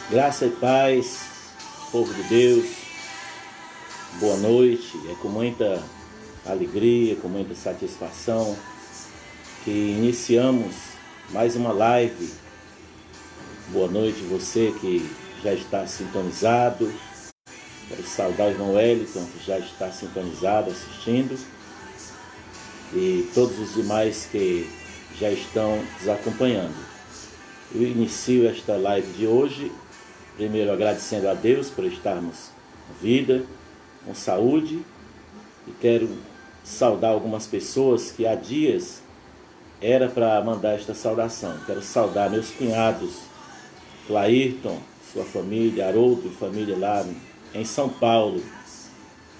Graça e paz, povo de Deus, boa noite. É com muita alegria, com muita satisfação que iniciamos mais uma live. Boa noite você que já está sintonizado. Quero saudar o irmão Wellington, que já está sintonizado, assistindo. E todos os demais que já estão nos acompanhando. Eu inicio esta live de hoje, primeiro agradecendo a Deus por estarmos com vida, com saúde, e quero saudar algumas pessoas que há dias era para mandar esta saudação. Quero saudar meus cunhados, Clairton, sua família, Haroldo e família lá em São Paulo.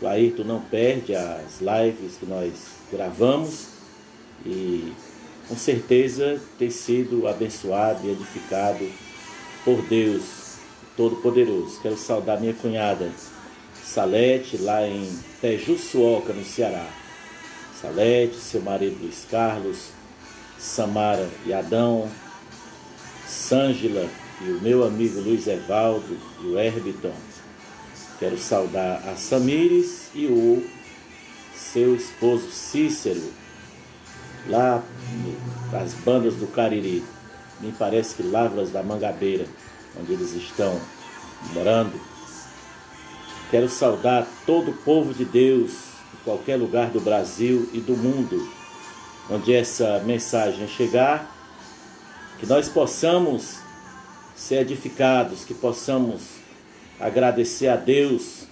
Clairton não perde as lives que nós gravamos e com certeza tem sido abençoado e edificado por Deus Todo-Poderoso. Quero saudar minha cunhada Salete, lá em Tejuçuoca, no Ceará. Salete, seu marido Luiz Carlos, Samara e Adão, Sângela e o meu amigo Luiz Evaldo e o Herbiton. Quero saudar a Samires e o seu esposo Cícero, lá nas bandas do Cariri. Me parece que Lavras da Mangabeira, onde eles estão morando. Quero saudar todo o povo de Deus, em qualquer lugar do Brasil e do mundo, onde essa mensagem chegar, que nós possamos ser edificados, que possamos agradecer a Deus.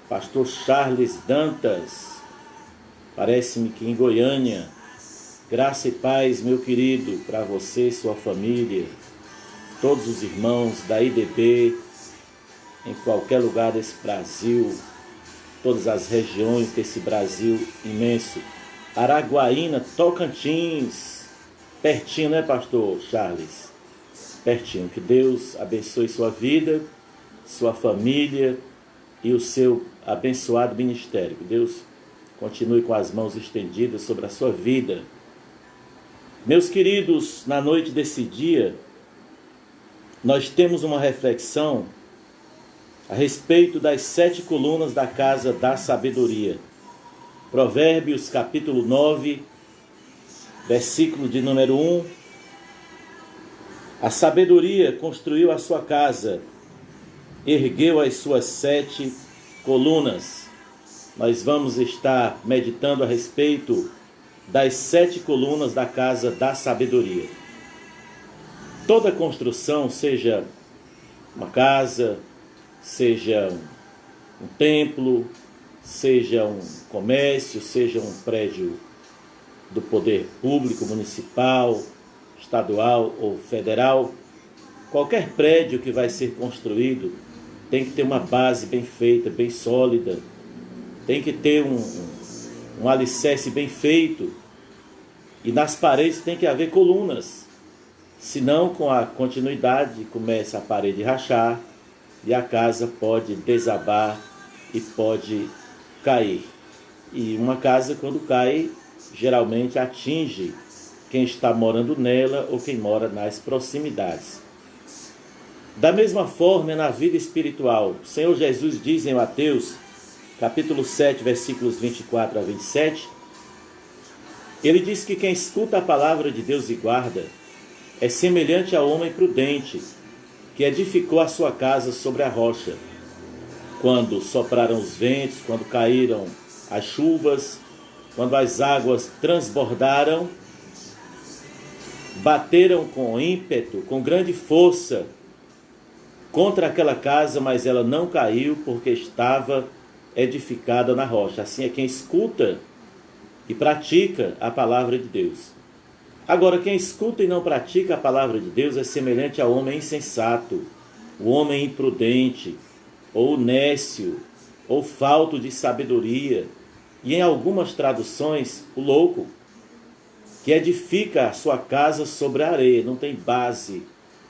Pastor Charles Dantas, parece-me que em Goiânia. Graça e paz, meu querido, para você e sua família, todos os irmãos da IDB, em qualquer lugar desse Brasil, todas as regiões desse Brasil imenso. Araguaína, Tocantins, pertinho, né, pastor Charles? Pertinho. Que Deus abençoe sua vida, sua família e o seu abençoado ministério. Que Deus continue com as mãos estendidas sobre a sua vida. Meus queridos, na noite desse dia, nós temos uma reflexão a respeito das 7 colunas da casa da sabedoria. Provérbios capítulo 9, versículo de número 1. A sabedoria construiu a sua casa, ergueu as suas 7 colunas. Nós vamos estar meditando a respeito das 7 colunas da casa da sabedoria. Toda construção, seja uma casa, seja um templo, seja um comércio, seja um prédio do poder público, municipal, estadual ou federal, qualquer prédio que vai ser construído tem que ter uma base bem feita, bem sólida, tem que ter um alicerce bem feito, e nas paredes tem que haver colunas, senão com a continuidade começa a parede rachar e a casa pode desabar e pode cair. E uma casa, quando cai, geralmente atinge quem está morando nela ou quem mora nas proximidades. Da mesma forma, na vida espiritual, o Senhor Jesus diz em Mateus capítulo 7, versículos 24 a 27, ele diz que quem escuta a palavra de Deus e guarda é semelhante ao homem prudente que edificou a sua casa sobre a rocha. Quando sopraram os ventos, quando caíram as chuvas, quando as águas transbordaram, bateram com ímpeto, com grande força contra aquela casa, mas ela não caiu porque estava edificada na rocha. Assim é quem escuta e pratica a palavra de Deus. Agora, quem escuta e não pratica a palavra de Deus é semelhante ao homem insensato, o homem imprudente, ou nécio, ou falto de sabedoria, e em algumas traduções, o louco, que edifica a sua casa sobre a areia, não tem base,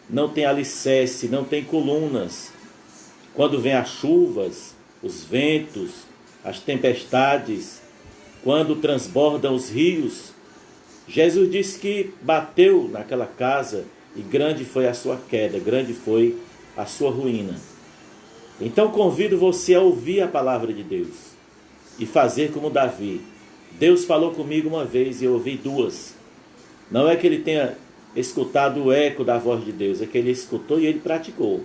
não tem alicerce, não tem colunas. Quando vem as chuvas, os ventos, as tempestades, quando transbordam os rios, Jesus disse que bateu naquela casa e grande foi a sua queda, grande foi a sua ruína. Então convido você a ouvir a palavra de Deus e fazer como Davi. Deus falou comigo uma vez e eu ouvi duas. Não é que ele tenha escutado o eco da voz de Deus, é que ele escutou e ele praticou.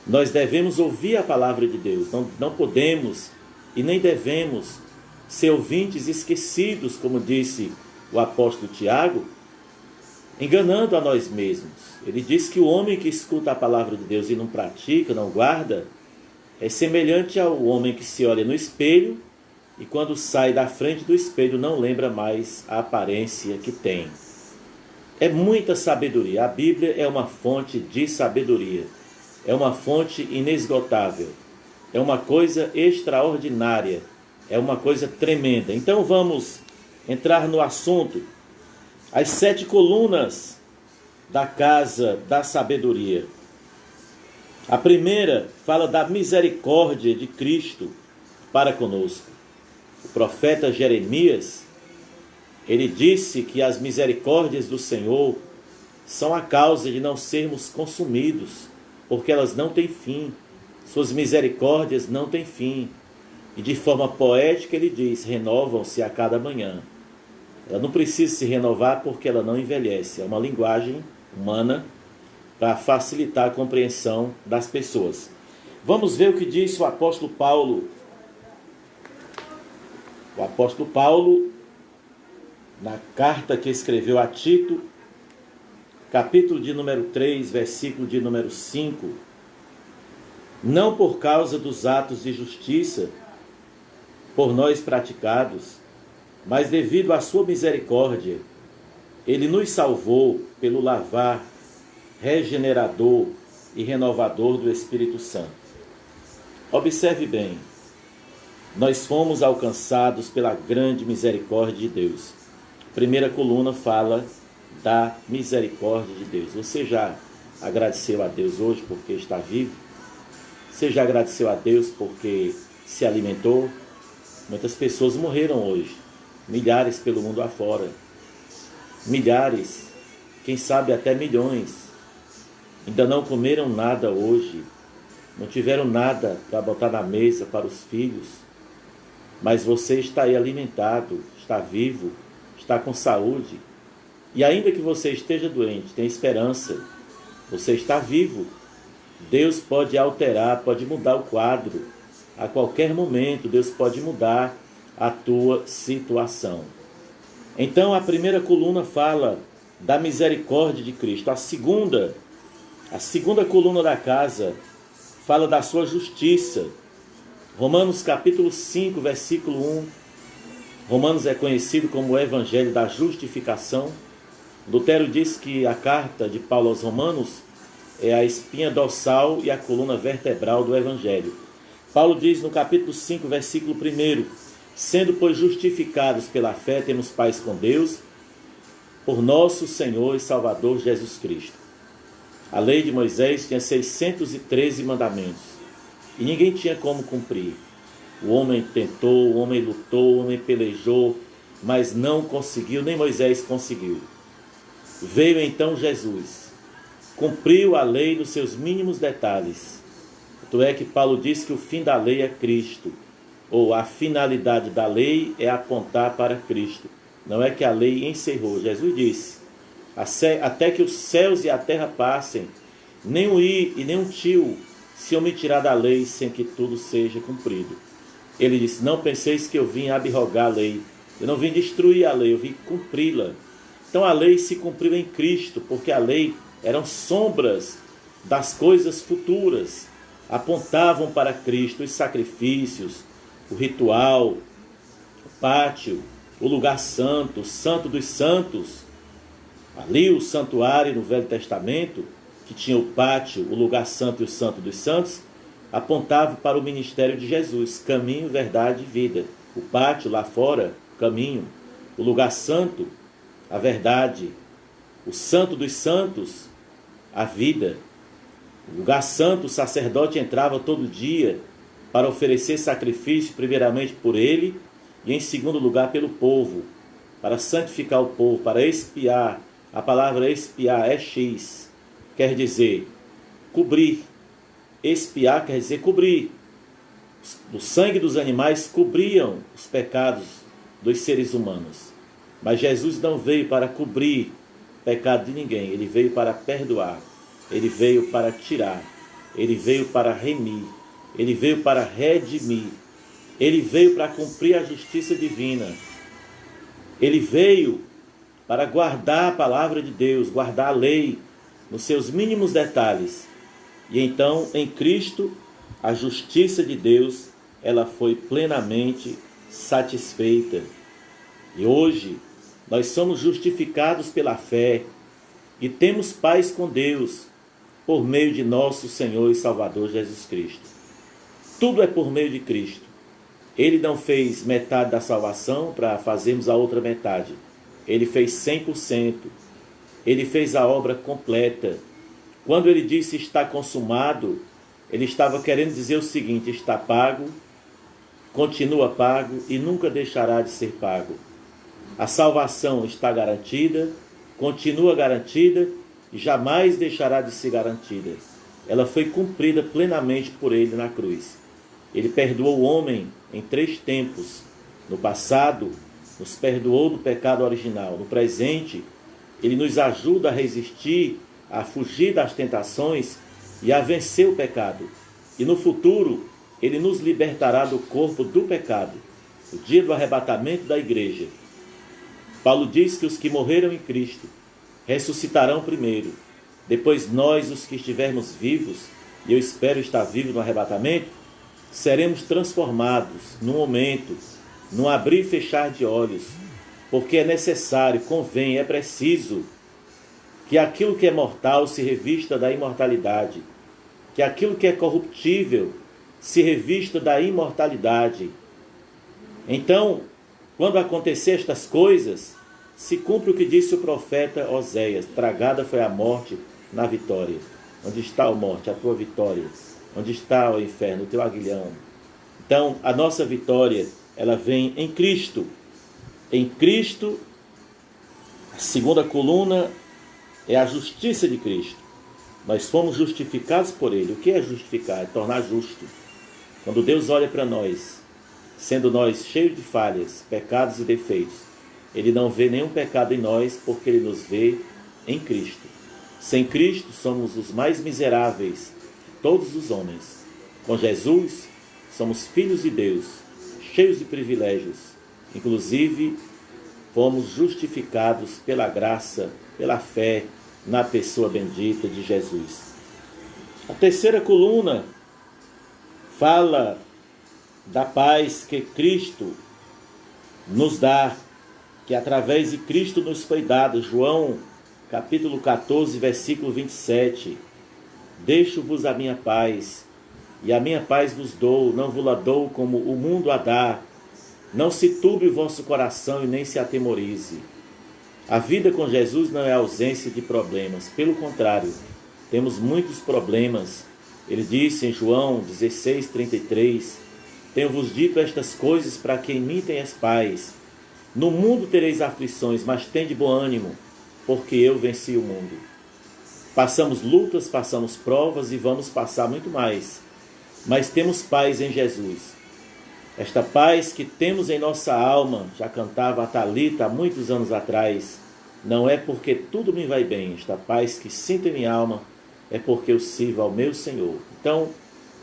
Nós devemos ouvir a palavra de Deus, não podemos e nem devemos ser ouvintes esquecidos, como disse o apóstolo Tiago, enganando a nós mesmos. Ele diz que o homem que escuta a palavra de Deus e não pratica, não guarda, é semelhante ao homem que se olha no espelho e quando sai da frente do espelho não lembra mais a aparência que tem. É muita sabedoria. A Bíblia é uma fonte de sabedoria. É uma fonte inesgotável. É uma coisa extraordinária. É uma coisa tremenda. Então vamos entrar no assunto. As 7 colunas da casa da sabedoria. A primeira fala da misericórdia de Cristo para conosco. O profeta Jeremias, ele disse que as misericórdias do Senhor são a causa de não sermos consumidos, porque elas não têm fim. Suas misericórdias não têm fim. E de forma poética ele diz, renovam-se a cada manhã. Ela não precisa se renovar porque ela não envelhece. É uma linguagem humana para facilitar a compreensão das pessoas. Vamos ver o que disse o apóstolo Paulo. O apóstolo Paulo, na carta que escreveu a Tito, capítulo de número 3, versículo de número 5, não por causa dos atos de justiça por nós praticados, mas devido à sua misericórdia, ele nos salvou pelo lavar regenerador e renovador do Espírito Santo. Observe bem, nós fomos alcançados pela grande misericórdia de Deus. A primeira coluna fala da misericórdia de Deus. Você já agradeceu a Deus hoje porque está vivo? Você já agradeceu a Deus porque se alimentou? Muitas pessoas morreram hoje, milhares pelo mundo afora. Milhares, quem sabe até milhões, ainda não comeram nada hoje, não tiveram nada para botar na mesa para os filhos, mas você está aí alimentado, está vivo, está com saúde, e ainda que você esteja doente, tem esperança, você está vivo. Deus pode alterar, pode mudar o quadro, a qualquer momento Deus pode mudar a tua situação. Então a primeira coluna fala da misericórdia de Cristo. A segunda coluna da casa fala da sua justiça. Romanos capítulo 5, versículo 1. Romanos é conhecido como o Evangelho da Justificação. Lutero diz que a carta de Paulo aos Romanos é a espinha dorsal e a coluna vertebral do Evangelho. Paulo diz no capítulo 5, versículo 1, sendo, pois, justificados pela fé, temos paz com Deus, por nosso Senhor e Salvador Jesus Cristo. A lei de Moisés tinha 613 mandamentos, e ninguém tinha como cumprir. O homem tentou, o homem lutou, o homem pelejou, mas não conseguiu, nem Moisés conseguiu. Veio então Jesus, cumpriu a lei nos seus mínimos detalhes. Tanto é que Paulo diz que o fim da lei é Cristo, ou a finalidade da lei é apontar para Cristo. Não é que a lei encerrou. Jesus disse, até que os céus e a terra passem, nem um i e nem um tio se omitirá da lei sem que tudo seja cumprido. Ele disse, não penseis que eu vim abrogar a lei. Eu não vim destruir a lei, eu vim cumpri-la. Então a lei se cumpriu em Cristo, porque a lei eram sombras das coisas futuras, apontavam para Cristo os sacrifícios, o ritual, o pátio, o lugar santo, o santo dos santos. Ali o santuário no Velho Testamento, que tinha o pátio, o lugar santo e o santo dos santos, apontava para o ministério de Jesus, caminho, verdade e vida. O pátio lá fora, caminho. O lugar santo, a verdade. O santo dos santos, a vida. O lugar santo, o sacerdote entrava todo dia para oferecer sacrifício, primeiramente por ele, e em segundo lugar pelo povo, para santificar o povo, para expiar. A palavra expiar é X, quer dizer, cobrir. Expiar quer dizer cobrir. O sangue dos animais cobriam os pecados dos seres humanos. Mas Jesus não veio para cobrir o pecado de ninguém. Ele veio para perdoar. Ele veio para tirar. Ele veio para remir. Ele veio para redimir. Ele veio para cumprir a justiça divina. Ele veio para guardar a palavra de Deus, guardar a lei nos seus mínimos detalhes. E então, em Cristo, a justiça de Deus, ela foi plenamente satisfeita. E hoje, nós somos justificados pela fé e temos paz com Deus por meio de nosso Senhor e Salvador Jesus Cristo. Tudo é por meio de Cristo. Ele não fez metade da salvação para fazermos a outra metade. Ele fez 100%. Ele fez a obra completa. Quando ele disse está consumado, ele estava querendo dizer o seguinte: está pago, continua pago e nunca deixará de ser pago. A salvação está garantida, continua garantida e jamais deixará de ser garantida. Ela foi cumprida plenamente por ele na cruz. Ele perdoou o homem em 3 tempos. No passado, nos perdoou do pecado original. No presente, ele nos ajuda a resistir, a fugir das tentações e a vencer o pecado. E no futuro, ele nos libertará do corpo do pecado, no dia do arrebatamento da igreja. Paulo diz que os que morreram em Cristo ressuscitarão primeiro. Depois nós, os que estivermos vivos, e eu espero estar vivo no arrebatamento, seremos transformados num momento, num abrir e fechar de olhos, porque é necessário, convém, é preciso que aquilo que é mortal se revista da imortalidade, que aquilo que é corruptível se revista da imortalidade. Então, quando acontecer estas coisas, se cumpre o que disse o profeta Oséias: tragada foi a morte na vitória. Onde está a morte, a tua vitória? Onde está o inferno, o teu aguilhão? Então, a nossa vitória, ela vem em Cristo. Em Cristo, a segunda coluna é a justiça de Cristo. Nós fomos justificados por Ele. O que é justificar? É tornar justo. Quando Deus olha para nós, sendo nós cheios de falhas, pecados e defeitos, Ele não vê nenhum pecado em nós, porque Ele nos vê em Cristo. Sem Cristo, somos os mais miseráveis de todos os homens. Com Jesus, somos filhos de Deus, cheios de privilégios. Inclusive, fomos justificados pela graça, pela fé na pessoa bendita de Jesus. A terceira coluna fala da paz que Cristo nos dá, que através de Cristo nos foi dado. João, capítulo 14, versículo 27. Deixo-vos a minha paz, e a minha paz vos dou, não vos la dou como o mundo a dá. Não se turbe o vosso coração e nem se atemorize. A vida com Jesus não é ausência de problemas, pelo contrário, temos muitos problemas. Ele disse em João 16:33, tenho-vos dito estas coisas para que em mim tenhas paz. No mundo tereis aflições, mas tende bom ânimo, porque eu venci o mundo. Passamos lutas, passamos provas e vamos passar muito mais, mas temos paz em Jesus. Esta paz que temos em nossa alma, já cantava a Thalita há muitos anos atrás, não é porque tudo me vai bem. Esta paz que sinto em minha alma é porque eu sirvo ao meu Senhor. Então,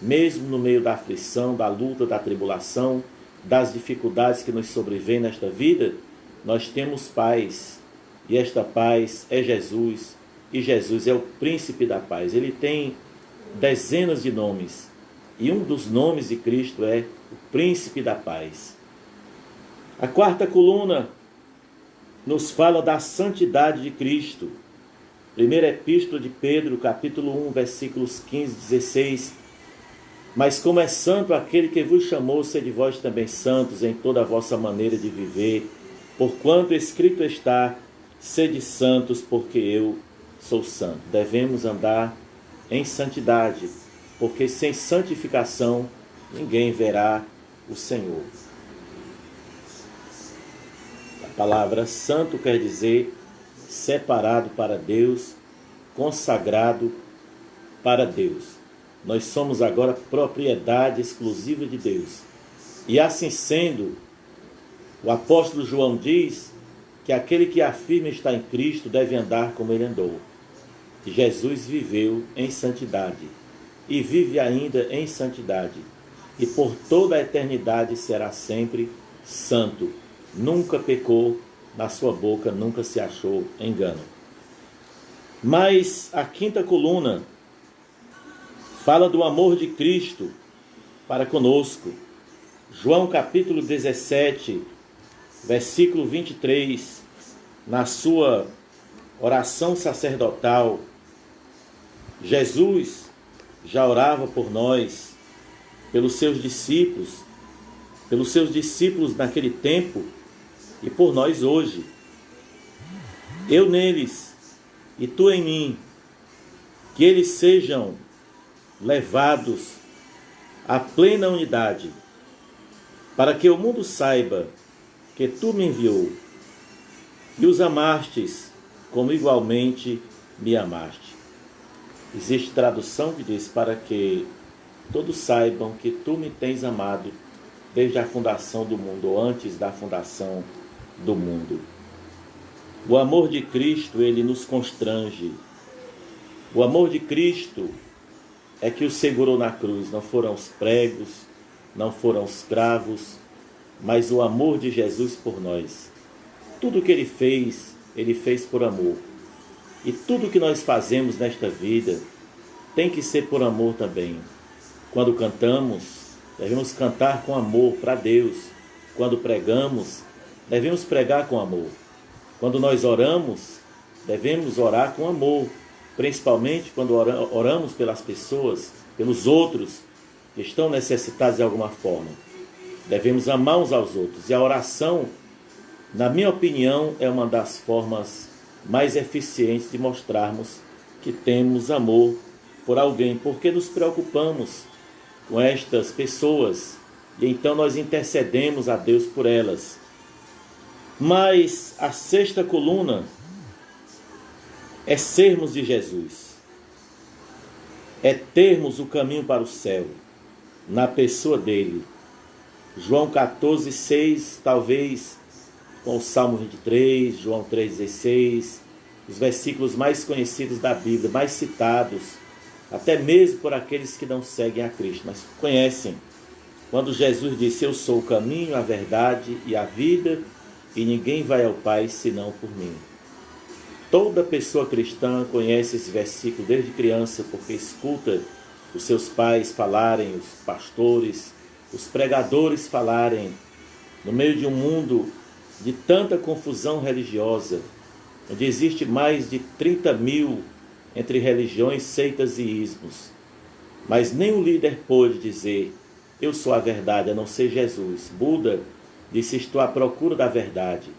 mesmo no meio da aflição, da luta, da tribulação, das dificuldades que nos sobrevêm nesta vida, nós temos paz. E esta paz é Jesus, e Jesus é o príncipe da paz. Ele tem dezenas de nomes, e um dos nomes de Cristo é o príncipe da paz. A quarta coluna nos fala da santidade de Cristo. Primeira epístola de Pedro, capítulo 1, versículos 15 e 16. Mas como é santo aquele que vos chamou, sede vós também santos em toda a vossa maneira de viver, porquanto escrito está, sede santos, porque eu sou santo. Devemos andar em santidade, porque sem santificação ninguém verá o Senhor. A palavra santo quer dizer separado para Deus, consagrado para Deus. Nós somos agora propriedade exclusiva de Deus. E assim sendo, o apóstolo João diz que aquele que afirma estar em Cristo deve andar como ele andou. Jesus viveu em santidade e vive ainda em santidade. E por toda a eternidade será sempre santo. Nunca pecou, na sua boca nunca se achou engano. Mas a quinta coluna fala do amor de Cristo para conosco. João capítulo 17, versículo 23, na sua oração sacerdotal, Jesus já orava por nós, pelos seus discípulos naquele tempo e por nós hoje. Eu neles e tu em mim, que eles sejam levados à plena unidade, para que o mundo saiba que tu me enviou e os amastes como igualmente me amaste. Existe tradução que diz: para que todos saibam que tu me tens amado desde a fundação do mundo, ou antes da fundação do mundo. O amor de Cristo, ele nos constrange. O amor de Cristo é que o segurou na cruz. Não foram os pregos, não foram os cravos, mas o amor de Jesus por nós. Tudo que ele fez por amor. E tudo que nós fazemos nesta vida tem que ser por amor também. Quando cantamos, devemos cantar com amor para Deus. Quando pregamos, devemos pregar com amor. Quando nós oramos, devemos orar com amor, principalmente quando oramos pelas pessoas, pelos outros que estão necessitados de alguma forma. Devemos amar uns aos outros. E a oração, na minha opinião, é uma das formas mais eficientes de mostrarmos que temos amor por alguém, porque nos preocupamos com estas pessoas e então nós intercedemos a Deus por elas. Mas a sexta coluna é sermos de Jesus, é termos o caminho para o céu na pessoa dele. João 14, 6, talvez com o Salmo 23, João 3,16, os versículos mais conhecidos da Bíblia, mais citados, até mesmo por aqueles que não seguem a Cristo, mas conhecem. Quando Jesus disse: eu sou o caminho, a verdade e a vida, e ninguém vai ao Pai senão por mim. Toda pessoa cristã conhece esse versículo desde criança, porque escuta os seus pais falarem, os pastores, os pregadores falarem, no meio de um mundo de tanta confusão religiosa, onde existe mais de 30 mil entre religiões, seitas e ismos. Mas nenhum líder pôde dizer: eu sou a verdade, a não ser Jesus. Buda disse: estou à procura da verdade.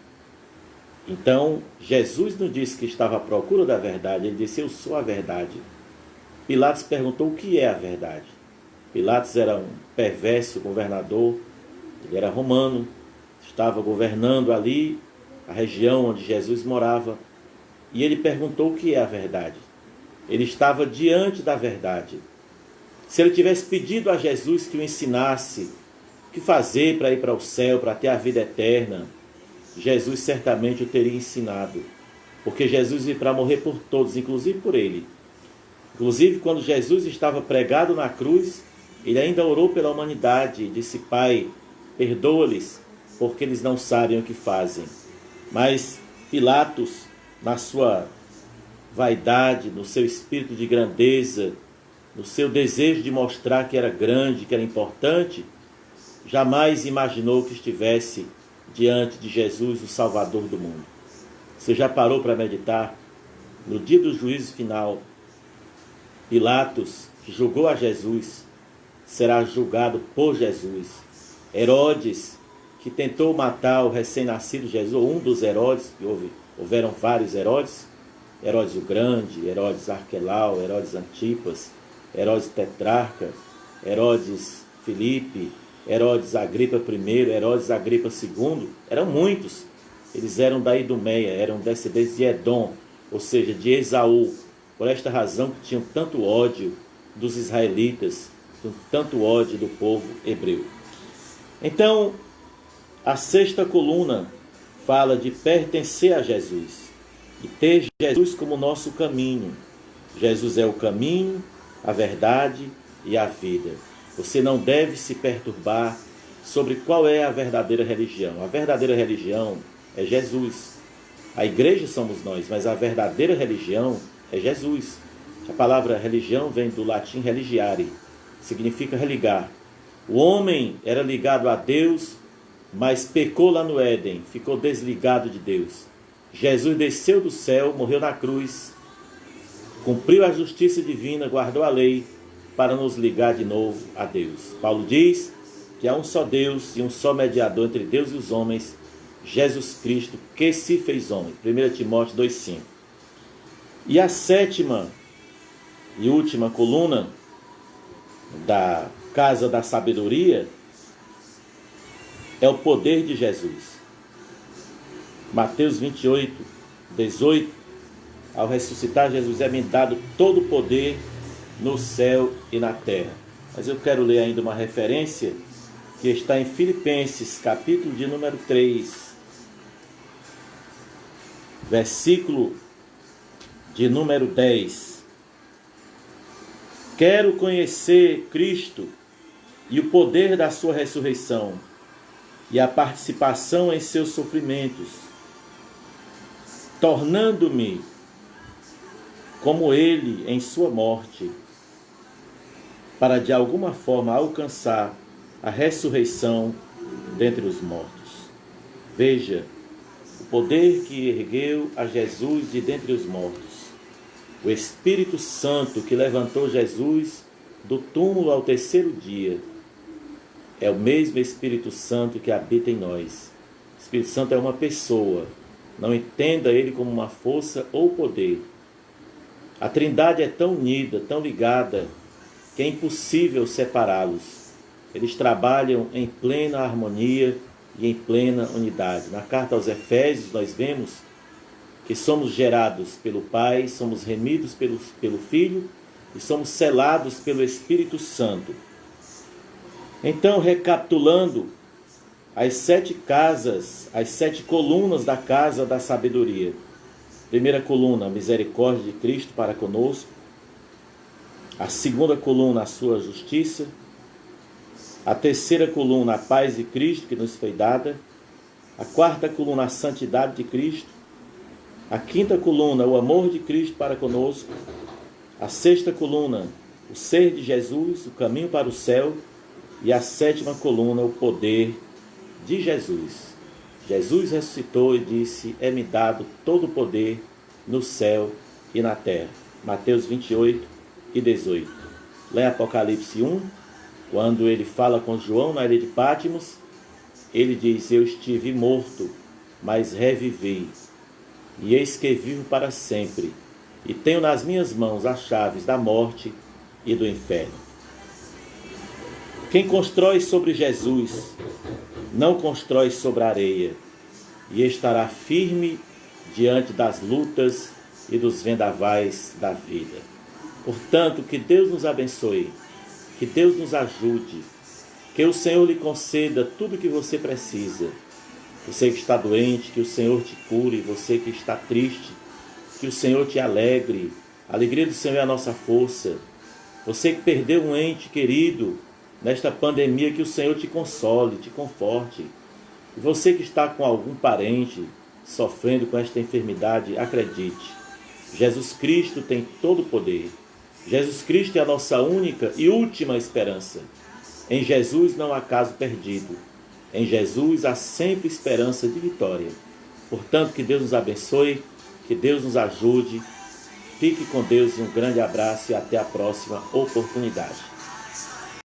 Então, Jesus não disse que estava à procura da verdade, ele disse: eu sou a verdade. Pilatos perguntou: o que é a verdade? Pilatos era um perverso governador, ele era romano, estava governando ali a região onde Jesus morava, e ele perguntou: o que é a verdade? Ele estava diante da verdade. Se ele tivesse pedido a Jesus que o ensinasse o que fazer para ir para o céu, para ter a vida eterna, Jesus certamente o teria ensinado, porque Jesus veio para morrer por todos, inclusive por ele. Inclusive, quando Jesus estava pregado na cruz, ele ainda orou pela humanidade e disse: Pai, perdoa-lhes, porque eles não sabem o que fazem. Mas Pilatos, na sua vaidade, no seu espírito de grandeza, no seu desejo de mostrar que era grande, que era importante, jamais imaginou que estivesse diante de Jesus, o Salvador do mundo. Você já parou para meditar? No dia do juízo final, Pilatos, que julgou a Jesus, será julgado por Jesus. Herodes, que tentou matar o recém-nascido Jesus, ou um dos Herodes, que houveram vários Herodes, Herodes o Grande, Herodes Arquelau, Herodes Antipas, Herodes Tetrarca, Herodes Filipe, Herodes Agripa I, Herodes Agripa II, eram muitos. Eles eram da Idumeia, eram descendentes de Edom, ou seja, de Esaú. Por esta razão que tinham tanto ódio dos israelitas, tanto ódio do povo hebreu. Então, a sexta coluna fala de pertencer a Jesus e ter Jesus como nosso caminho. Jesus é o caminho, a verdade e a vida. Você não deve se perturbar sobre qual é a verdadeira religião. A verdadeira religião é Jesus. A igreja somos nós, mas a verdadeira religião é Jesus. A palavra religião vem do latim religiare, significa religar. O homem era ligado a Deus, mas pecou lá no Éden, ficou desligado de Deus. Jesus desceu do céu, morreu na cruz, cumpriu a justiça divina, guardou a lei para nos ligar de novo a Deus. Paulo diz que há um só Deus e um só mediador entre Deus e os homens, Jesus Cristo, que se fez homem. 1 Timóteo 2,5. E a sétima e última coluna da casa da sabedoria é o poder de Jesus. Mateus 28, 18. Ao ressuscitar, Jesus é me dado todo o poder no céu e na terra. Mas eu quero ler ainda uma referência que está em Filipenses, capítulo de número 3, versículo de número 10. Quero conhecer Cristo e o poder da sua ressurreição e a participação em seus sofrimentos, tornando-me como ele em sua morte, para de alguma forma alcançar a ressurreição dentre os mortos. Veja, o poder que ergueu a Jesus de dentre os mortos. O Espírito Santo que levantou Jesus do túmulo ao terceiro dia é o mesmo Espírito Santo que habita em nós. O Espírito Santo é uma pessoa. Não entenda ele como uma força ou poder. A Trindade é tão unida, tão ligada, que é impossível separá-los. Eles trabalham em plena harmonia e em plena unidade. Na carta aos Efésios nós vemos que somos gerados pelo Pai, somos remidos pelo Filho e somos selados pelo Espírito Santo. Então, recapitulando, as 7 casas, as 7 colunas da casa da sabedoria. Primeira coluna, a misericórdia de Cristo para conosco. A segunda coluna, a sua justiça. A terceira coluna, a paz de Cristo que nos foi dada. A quarta coluna, a santidade de Cristo. A quinta coluna, o amor de Cristo para conosco. A sexta coluna, o ser de Jesus, o caminho para o céu. E a sétima coluna, o poder de Jesus. Jesus ressuscitou e disse: é-me dado todo o poder no céu e na terra. Mateus 28 e 18. Lê Apocalipse 1, quando ele fala com João na ilha de Pátimos, ele diz: eu estive morto, mas revivi, e eis que vivo para sempre, e tenho nas minhas mãos as chaves da morte e do inferno. Quem constrói sobre Jesus não constrói sobre a areia, e estará firme diante das lutas e dos vendavais da vida. Portanto, que Deus nos abençoe, que Deus nos ajude, que o Senhor lhe conceda tudo o que você precisa. Você que está doente, que o Senhor te cure. Você que está triste, que o Senhor te alegre. A alegria do Senhor é a nossa força. Você que perdeu um ente querido nesta pandemia, que o Senhor te console, te conforte. E você que está com algum parente sofrendo com esta enfermidade, acredite, Jesus Cristo tem todo o poder. Jesus Cristo é a nossa única e última esperança. Em Jesus não há caso perdido. Em Jesus há sempre esperança de vitória. Portanto, que Deus nos abençoe, que Deus nos ajude. Fique com Deus, um grande abraço e até a próxima oportunidade.